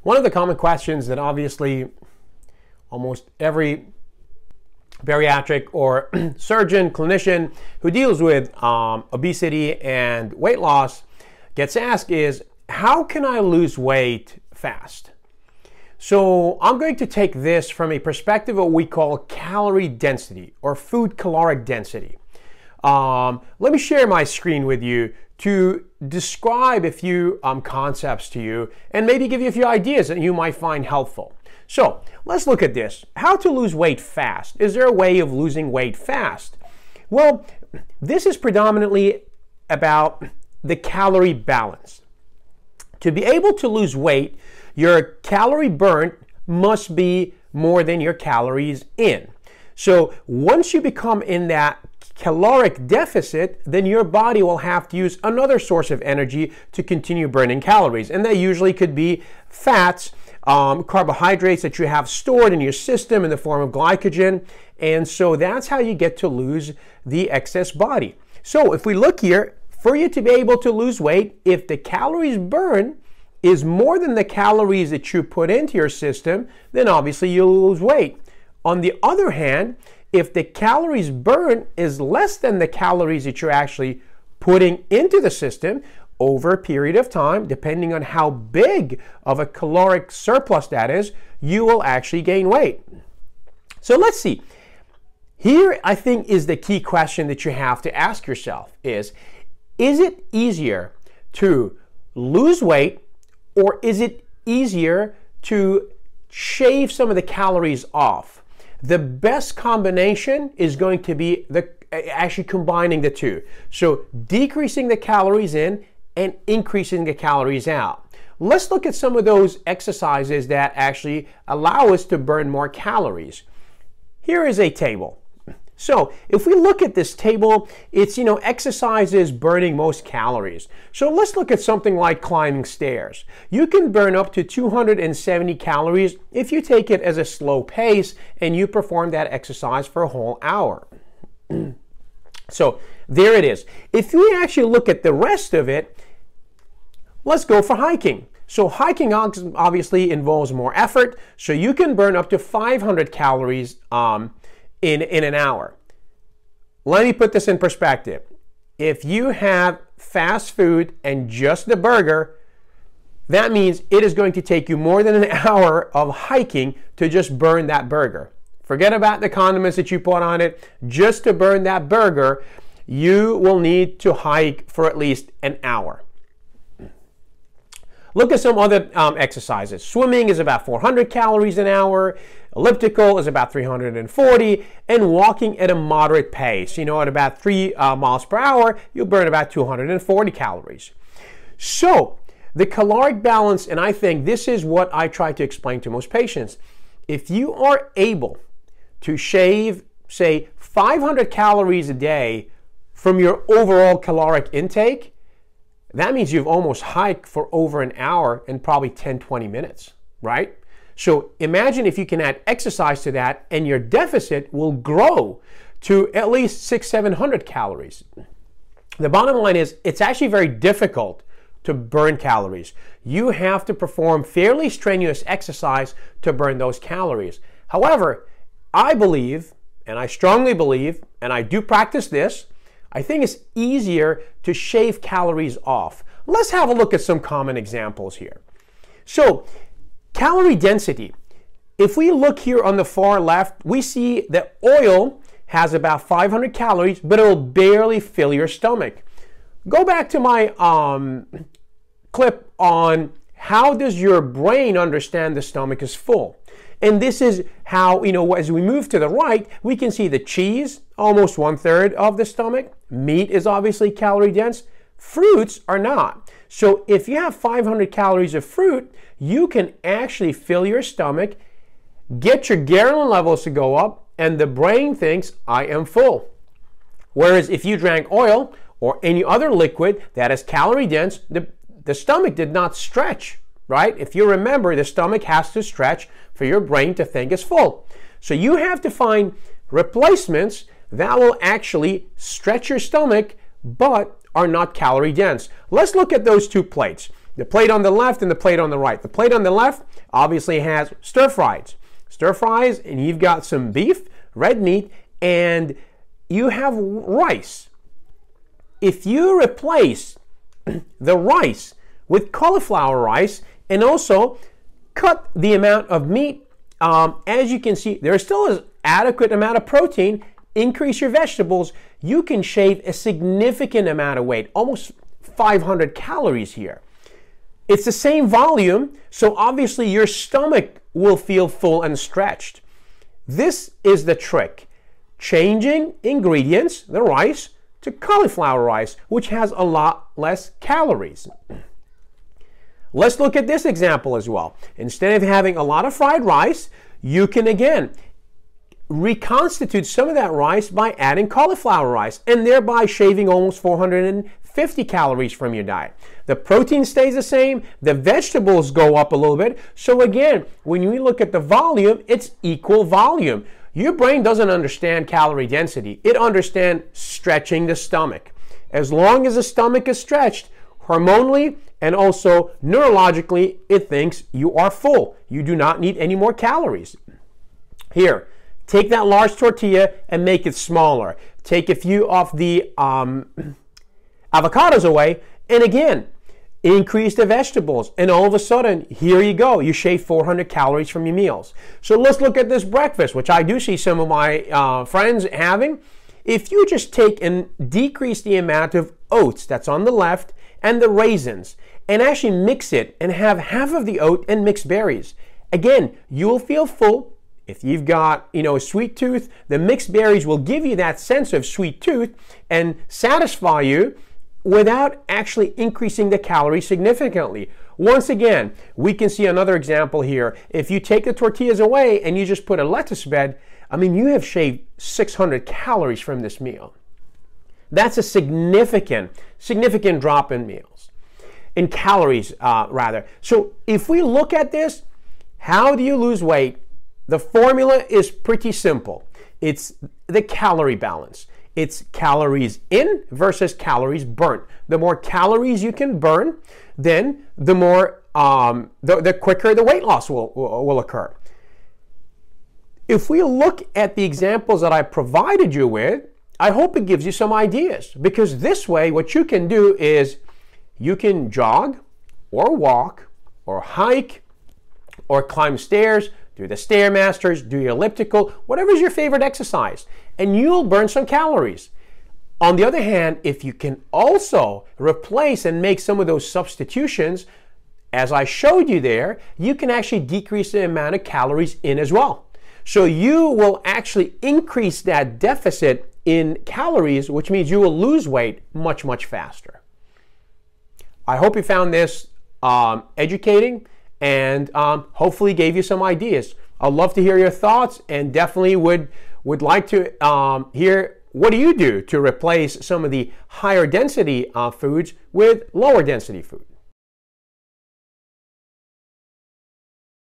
One of the common questions that obviously almost every bariatric or surgeon, clinician who deals with obesity and weight loss gets asked is, how can I lose weight fast? So I'm going to take this from a perspective of what we call calorie density or food caloric density. Let me share my screen with you to describe a few concepts to you and maybe give you a few ideas that you might find helpful. So let's look at this. How to lose weight fast. Is there a way of losing weight fast? Well, this is predominantly about the calorie balance. To be able to lose weight, your calorie burn must be more than your calories in. So once you become in that caloric deficit, then your body will have to use another source of energy to continue burning calories. And that usually could be fats, carbohydrates that you have stored in your system in the form of glycogen. And so that's how you get to lose the excess body. So if we look here, for you to be able to lose weight, if the calories burn is more than the calories that you put into your system, then obviously you'll lose weight. On the other hand, if the calories burn is less than the calories that you're actually putting into the system over a period of time, depending on how big of a caloric surplus that is, you will actually gain weight. So let's see. Here, I think, is the key question that you have to ask yourself is it easier to lose weight, or is it easier to shave some of the calories off? The best combination is going to be actually combining the two. So decreasing the calories in and increasing the calories out. Let's look at some of those exercises that actually allow us to burn more calories. Here is a table. So if we look at this table, it's, exercises burning most calories. So let's look at something like climbing stairs. You can burn up to 270 calories if you take it as a slow pace and you perform that exercise for a whole hour. So there it is. If we actually look at the rest of it, let's go for hiking. So hiking obviously involves more effort, so you can burn up to 500 calories in an hour. Let me put this in perspective. If you have fast food and just the burger, that means it is going to take you more than an hour of hiking to just burn that burger. Forget about the condiments that you put on it. Just to burn that burger, you will need to hike for at least an hour. Look at some other exercises. Swimming is about 400 calories an hour. Elliptical is about 340. And walking at a moderate pace, at about 3 miles per hour, you'll burn about 240 calories. So the caloric balance, and I think this is what I try to explain to most patients. If you are able to shave, say, 500 calories a day from your overall caloric intake, that means you've almost hiked for over an hour and probably 10-20 minutes, right? So imagine if you can add exercise to that and your deficit will grow to at least 600-700 calories. The bottom line is it's actually very difficult to burn calories. You have to perform fairly strenuous exercise to burn those calories. However, I believe, and I strongly believe, and I do practice this, I think it's easier to shave calories off. Let's have a look at some common examples here. So, calorie density. If we look here on the far left, we see that oil has about 500 calories, but it will barely fill your stomach. Go back to my clip on how does your brain understand the stomach is full. And this is how, as we move to the right, we can see the cheese, almost 1/3 of the stomach. Meat is obviously calorie dense. Fruits are not. So if you have 500 calories of fruit, you can actually fill your stomach, get your ghrelin levels to go up, and the brain thinks, I am full. Whereas if you drank oil or any other liquid that is calorie dense, the stomach did not stretch, right? If you remember, the stomach has to stretch for your brain to think it's full. So you have to find replacements that will actually stretch your stomach but are not calorie dense. Let's look at those two plates. The plate on the left and the plate on the right. The plate on the left obviously has stir fries. Stir fries, and you've got some beef, red meat, and you have rice. If you replace the rice with cauliflower rice and also cut the amount of meat, as you can see, there still is adequate amount of protein. Increase your vegetables, you can shave a significant amount of weight, almost 500 calories here. It's the same volume, so obviously your stomach will feel full and stretched. This is the trick. Changing ingredients, the rice, to cauliflower rice, which has a lot less calories. Let's look at this example as well. Instead of having a lot of fried rice, you can again reconstitute some of that rice by adding cauliflower rice and thereby shaving almost 450 calories from your diet. The protein stays the same, the vegetables go up a little bit. So again, when we look at the volume, it's equal volume. Your brain doesn't understand calorie density. It understands stretching the stomach. As long as the stomach is stretched, hormonally and also neurologically, it thinks you are full. You do not need any more calories. Here, take that large tortilla and make it smaller. Take a few of the avocados away, and again, increase the vegetables. And all of a sudden, here you go. You shave 400 calories from your meals. So let's look at this breakfast, which I do see some of my friends having. If you just take and decrease the amount of oats that's on the left and the raisins, and actually mix it and have half of the oat and mixed berries, again, you will feel full. If you've got, a sweet tooth, the mixed berries will give you that sense of sweet tooth and satisfy you without actually increasing the calories significantly. Once again, we can see another example here. If you take the tortillas away and you just put a lettuce bed, you have shaved 600 calories from this meal. That's a significant drop in meals, in calories rather. So if we look at this, how do you lose weight? The formula is pretty simple. It's the calorie balance. It's calories in versus calories burnt. The more calories you can burn, then the more the quicker the weight loss will occur. If we look at the examples that I provided you with, I hope it gives you some ideas, because this way what you can do is you can jog or walk or hike or climb stairs, do the Stairmasters, do your elliptical, whatever's your favorite exercise, and you'll burn some calories. On the other hand, if you can also replace and make some of those substitutions, as I showed you there, you can actually decrease the amount of calories in as well. So you will actually increase that deficit in calories, which means you will lose weight much, much faster. I hope you found this educating and hopefully gave you some ideas. I'd love to hear your thoughts, and definitely would like to hear what do you do to replace some of the higher density foods with lower density foods.